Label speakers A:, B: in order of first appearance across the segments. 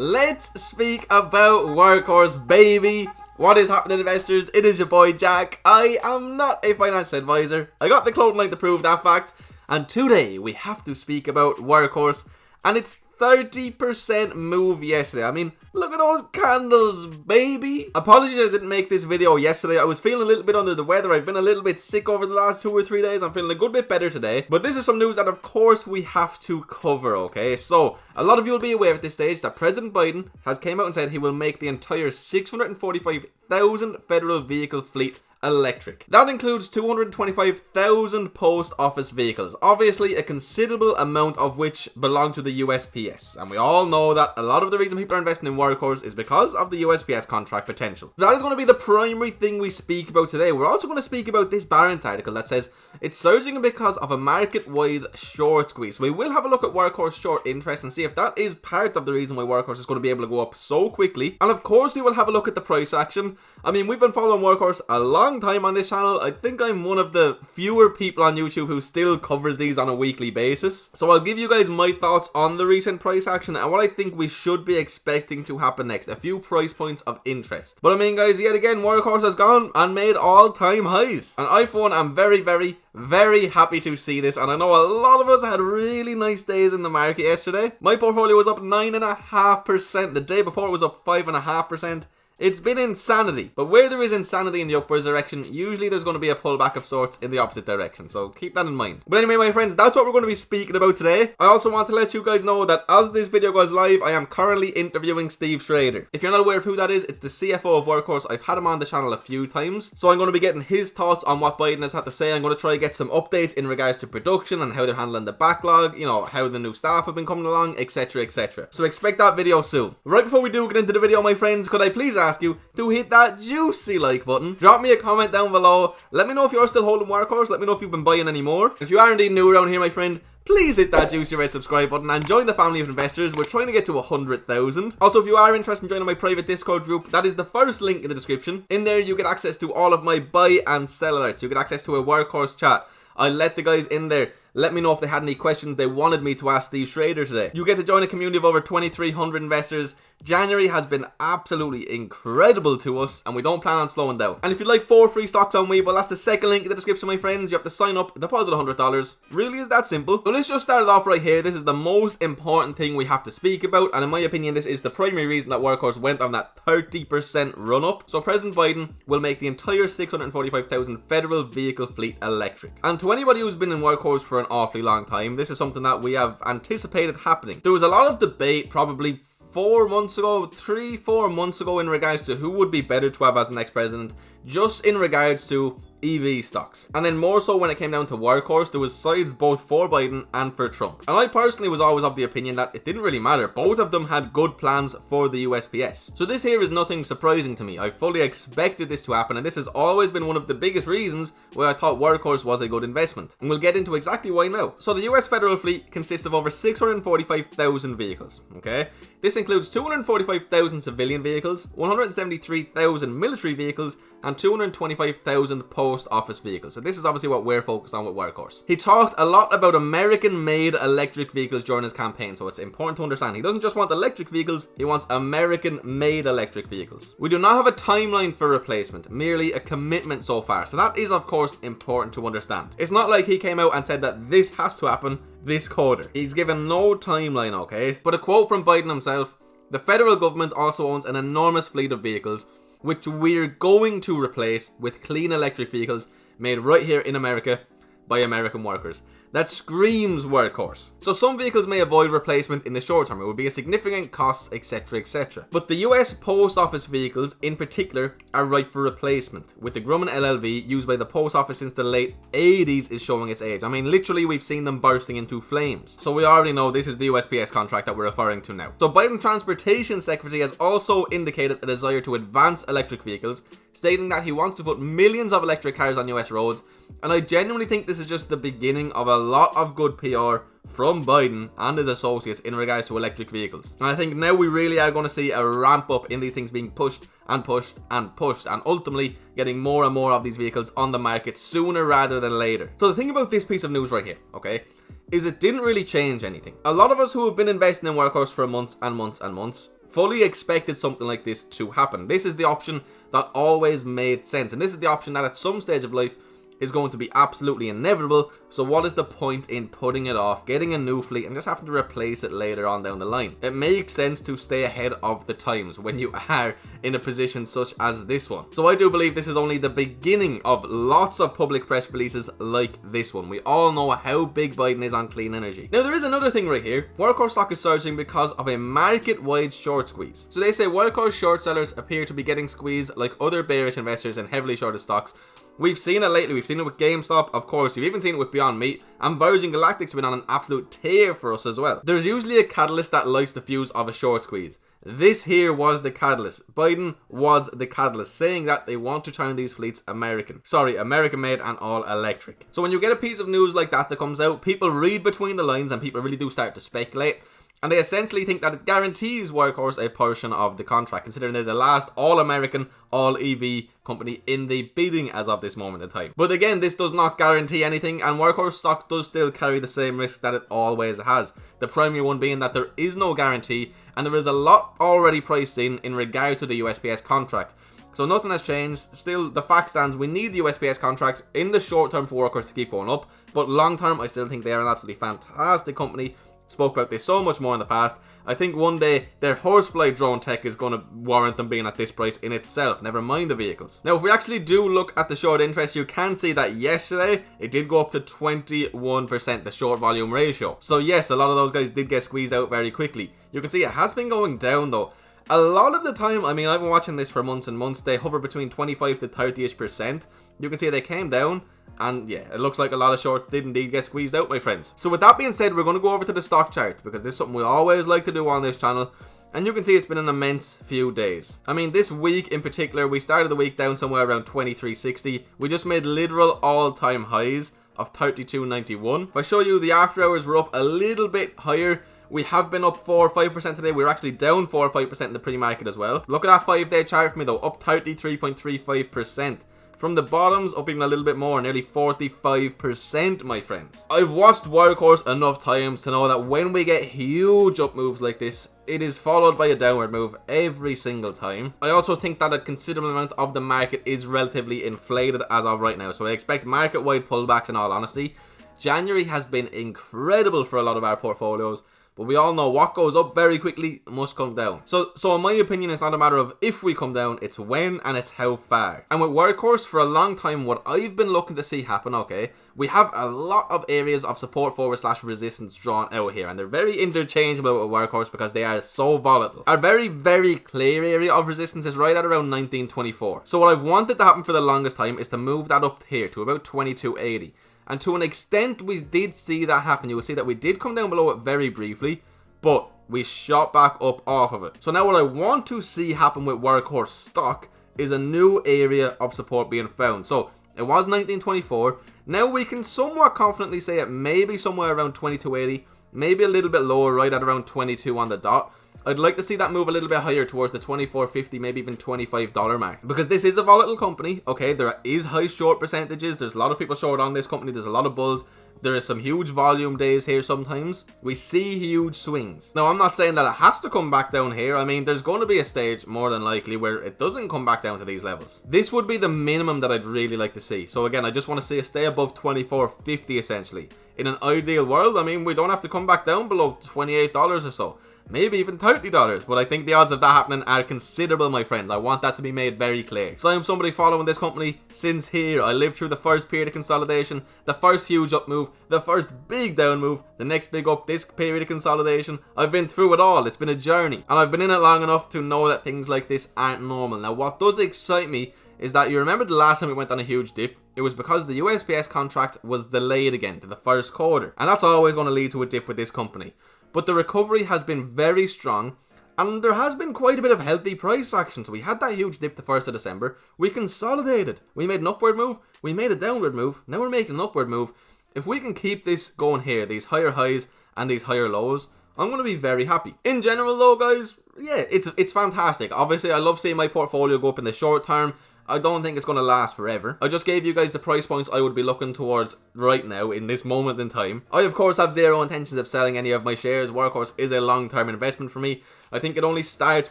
A: let's speak about Workhorse, baby. What is happening, investors? It is your boy Jack. I am not a financial advisor. I got the clothing line to prove that fact. And today we have to speak about Workhorse and its 30% move yesterday. I mean, look at those candles, baby. Apologies I didn't make this video yesterday. I was feeling a little bit under the weather. I've been a little bit sick over the last 2 or 3 days. I'm feeling a good bit better today. But this is some news that of course we have to cover, okay? So, a lot of you will be aware at this stage that President Biden has came out and said he will make the entire 645,000 federal vehicle fleet electric. That includes 225,000 post office vehicles, obviously a considerable amount of which belong to the USPS, and we all know that a lot of the reason people are investing in Workhorse is because of the USPS contract potential. That is going to be the primary thing we speak about today. We're also going to speak about this Barron's article that says it's surging because of a market-wide short squeeze. So we will have a look at Workhorse short interest and see if that is part of the reason why Workhorse is going to be able to go up so quickly. And of course we will have a look at the price action. I mean, we've been following Workhorse a long time on this channel. I think I'm one of the fewer people on YouTube who still covers these on a weekly basis. So I'll give you guys my thoughts on the recent price action and what I think we should be expecting to happen next. A few price points of interest. But I mean, guys, yet again, Workhorse has gone and made all-time highs. And I, for one, am very happy to see this, and I know a lot of us had really nice days in the market yesterday. My portfolio was up 9.5%. The day before it was up 5.5%. It's been insanity, but where there is insanity in the upwards direction, usually there's going to be a pullback of sorts in the opposite direction, so keep that in mind. But anyway, my friends, that's what we're going to be speaking about today. I also want to let you guys know that as this video goes live, I am currently interviewing Steve Schrader. If you're not aware of who that is, it's the CFO of Workhorse. I've had him on the channel a few times, so I'm going to be getting his thoughts on what Biden has had to say. I'm going to try to get some updates in regards to production and how they're handling the backlog, you know, how the new staff have been coming along, etc, etc. So expect that video soon. Right before we do get into the video, my friends, could I please ask you to hit that juicy like button, drop me a comment down below, let me know if you're still holding Workhorse, let me know if you've been buying any more. If you are indeed new around here, my friend, please hit that juicy red subscribe button and join the family of investors. We're trying to get to 100,000. Also, if you are interested in joining my private Discord group, that is the first link in the description. In there, you get access to all of my buy and sell alerts. You get access to a Workhorse chat. I let the guys in there let me know if they had any questions they wanted me to ask Steve Schrader today. You get to join a community of over 2,300 investors. January has been absolutely incredible to us, and we don't plan on slowing down. And if you'd like 4 free stocks on Webull, that's the second link in the description, my friends. You have to sign up, deposit $100. Really is that simple. So let's just start it off right here. This is the most important thing we have to speak about, and in my opinion, this is the primary reason that Workhorse went on that 30% run up. So President Biden will make the entire 645,000 federal vehicle fleet electric. And to anybody who's been in Workhorse for an awfully long time, this is something that we have anticipated happening. There was a lot of debate probably 4 months ago, 3-4 months ago, in regards to who would be better to have as the next president, just in regards to EV stocks. And then more so when it came down to Workhorse, there was sides both for Biden and for Trump. And I personally was always of the opinion that it didn't really matter. Both of them had good plans for the USPS. So this here is nothing surprising to me. I fully expected this to happen, and this has always been one of the biggest reasons why I thought Workhorse was a good investment. And we'll get into exactly why now. So the US federal fleet consists of over 645,000 vehicles, okay? This includes 245,000 civilian vehicles, 173,000 military vehicles, and 225,000 post office vehicles. So this is obviously what we're focused on with Workhorse. He talked a lot about American-made electric vehicles during his campaign, so it's important to understand. He doesn't just want electric vehicles, he wants American-made electric vehicles. We do not have a timeline for replacement, merely a commitment so far. So that is, of course, important to understand. It's not like he came out and said that this has to happen this quarter. He's given no timeline, okay? But a quote from Biden himself: "The federal government also owns an enormous fleet of vehicles which we're going to replace with clean electric vehicles made right here in America by American workers." That screams Workhorse. So some vehicles may avoid replacement in the short term. It would be a significant cost, etc, etc. But the US post office vehicles in particular are ripe for replacement, with the Grumman LLV used by the post office since the late 80s is showing its age. I mean, literally we've seen them bursting into flames. So we already know this is the USPS contract that we're referring to now. So Biden's Transportation Secretary has also indicated a desire to advance electric vehicles, stating that he wants to put millions of electric cars on US roads. And I genuinely think this is just the beginning of a lot of good PR from Biden and his associates in regards to electric vehicles. And I think now we really are going to see a ramp up in these things being pushed and pushed and pushed, and ultimately getting more and more of these vehicles on the market sooner rather than later. So the thing about this piece of news right here, okay, is it didn't really change anything. A lot of us who have been investing in Workhorse for months and months and months fully expected something like this to happen. This is the option that always made sense, and this is the option that at some stage of life is going to be absolutely inevitable. So what is the point in putting it off, getting a new fleet, and just having to replace it later on down the line? It makes sense to stay ahead of the times when you are in a position such as this one. So I do believe this is only the beginning of lots of public press releases like this one. We all know how big Biden is on clean energy. Now there is another thing right here. Workhorse stock is surging because of a market-wide short squeeze. So they say Workhorse short sellers appear to be getting squeezed like other bearish investors in heavily shorted stocks. We've seen it lately. We've seen it with GameStop, of course. We've even seen it with Beyond Meat, and Virgin Galactic's been on an absolute tear for us as well. There's usually a catalyst that lights the fuse of a short squeeze. This here was the catalyst. Biden was the catalyst, saying that they want to turn these fleets American. Sorry, American made and all electric. So when you get a piece of news like that comes out, people read between the lines and people really do start to speculate. And they essentially think that it guarantees Workhorse a portion of the contract, considering they're the last all-American, all-EV company in the bidding as of this moment in time. But again, this does not guarantee anything, and Workhorse stock does still carry the same risk that it always has. The primary one being that there is no guarantee, and there is a lot already priced in regard to the USPS contract. So nothing has changed. Still, the fact stands, we need the USPS contract in the short term for Workhorse to keep going up. But long term, I still think they are an absolutely fantastic company. Spoke about this so much more in the past. I think one day their horsefly drone tech is going to warrant them being at this price in itself, never mind the vehicles. Now if we actually do look at the short interest, you can see that yesterday it did go up to 21%, the short volume ratio. So yes, a lot of those guys did get squeezed out very quickly. You can see it has been going down though. A lot of the time, I mean, I've been watching this for months and months, they hover between 25 to 30-ish%. You can see they came down, and yeah, it looks like a lot of shorts did indeed get squeezed out, my friends. So with that being said, we're going to go over to the stock chart, because this is something we always like to do on this channel. And you can see it's been an immense few days. I mean, this week in particular, we started the week down somewhere around 23.60. We just made literal all-time highs of 32.91. If I show you the after hours, we're up a little bit higher. We have been up 4 or 5% today. We're actually down 4 or 5% in the pre-market as well. Look at that 5-day chart for me though, up 33.35%. From the bottoms, up even a little bit more, nearly 45%, my friends. I've watched Workhorse enough times to know that when we get huge up moves like this, it is followed by a downward move every single time. I also think that a considerable amount of the market is relatively inflated as of right now. So I expect market-wide pullbacks in all honesty. January has been incredible for a lot of our portfolios. But we all know what goes up very quickly must come down. So in my opinion, it's not a matter of if we come down, it's when and it's how far. And with Workhorse, for a long time, what I've been looking to see happen, okay, we have a lot of areas of support / resistance drawn out here. And they're very interchangeable with Workhorse because they are so volatile. Our very, very clear area of resistance is right at around 1924. So what I've wanted to happen for the longest time is to move that up here to about 2280. And to an extent, we did see that happen. You will see that we did come down below it very briefly, but we shot back up off of it. So now what I want to see happen with Workhorse stock is a new area of support being found. So it was 1924. Now we can somewhat confidently say it may be somewhere around 2280, maybe a little bit lower, right at around 22 on the dot. I'd like to see that move a little bit higher towards the $24.50, maybe even $25 mark. Because this is a volatile company, okay? There is high short percentages. There's a lot of people short on this company. There's a lot of bulls. There is some huge volume days here sometimes. We see huge swings. Now, I'm not saying that it has to come back down here. I mean, there's going to be a stage, more than likely, where it doesn't come back down to these levels. This would be the minimum that I'd really like to see. So again, I just want to see it stay above $24.50 essentially. In an ideal world, I mean, we don't have to come back down below $28 or so. Maybe even $30, but I think the odds of that happening are considerable, my friends. I want that to be made very clear. So I'm somebody following this company since here. I lived through the first period of consolidation, the first huge up move, the first big down move, the next big up, this period of consolidation. I've been through it all. It's been a journey, and I've been in it long enough to know that things like this aren't normal. Now, what does excite me is that you remember the last time we went on a huge dip, it was because the USPS contract was delayed again to the first quarter, and that's always going to lead to a dip with this company. But the recovery has been very strong, and there has been quite a bit of healthy price action. So we had that huge dip the 1st of December. We consolidated. We made an upward move. We made a downward move. Now we're making an upward move. If we can keep this going here, these higher highs and these higher lows, I'm going to be very happy. In general though, guys, yeah, it's fantastic. Obviously, I love seeing my portfolio go up in the short term. I don't think it's going to last forever. I just gave you guys the price points I would be looking towards right now in this moment in time. I of course have zero intentions of selling any of my shares. Workhorse is a long-term investment for me. I think it only starts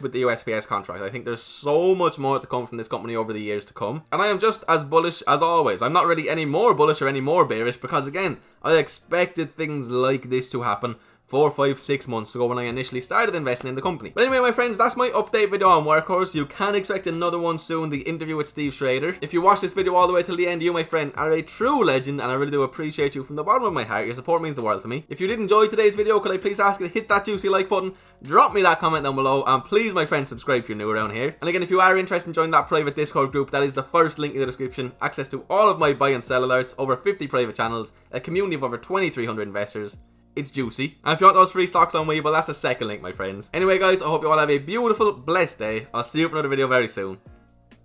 A: with the USPS contract. I think there's so much more to come from this company over the years to come. And I am just as bullish as always. I'm not really any more bullish or any more bearish because, again, I expected things like this to happen 4, 5, 6 months ago when I initially started investing in the company. But anyway, my friends, that's my update video on Workhorse. You can expect another one soon, the interview with Steve Schrader. If you watch this video all the way till the end, you, my friend, are a true legend, and I really do appreciate you from the bottom of my heart. Your support means the world to me. If you did enjoy today's video, could I please ask you to hit that juicy like button, drop me that comment down below, and please, my friend, subscribe if you're new around here. And again, if you are interested in joining that private Discord group, that is the first link in the description. Access to all of my buy and sell alerts, over 50 private channels, a community of over 2,300 investors. It's juicy. And if you want those free stocks on Webull, that's the second link, my friends. Anyway, guys, I hope you all have a beautiful, blessed day. I'll see you for another video very soon.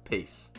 A: Peace.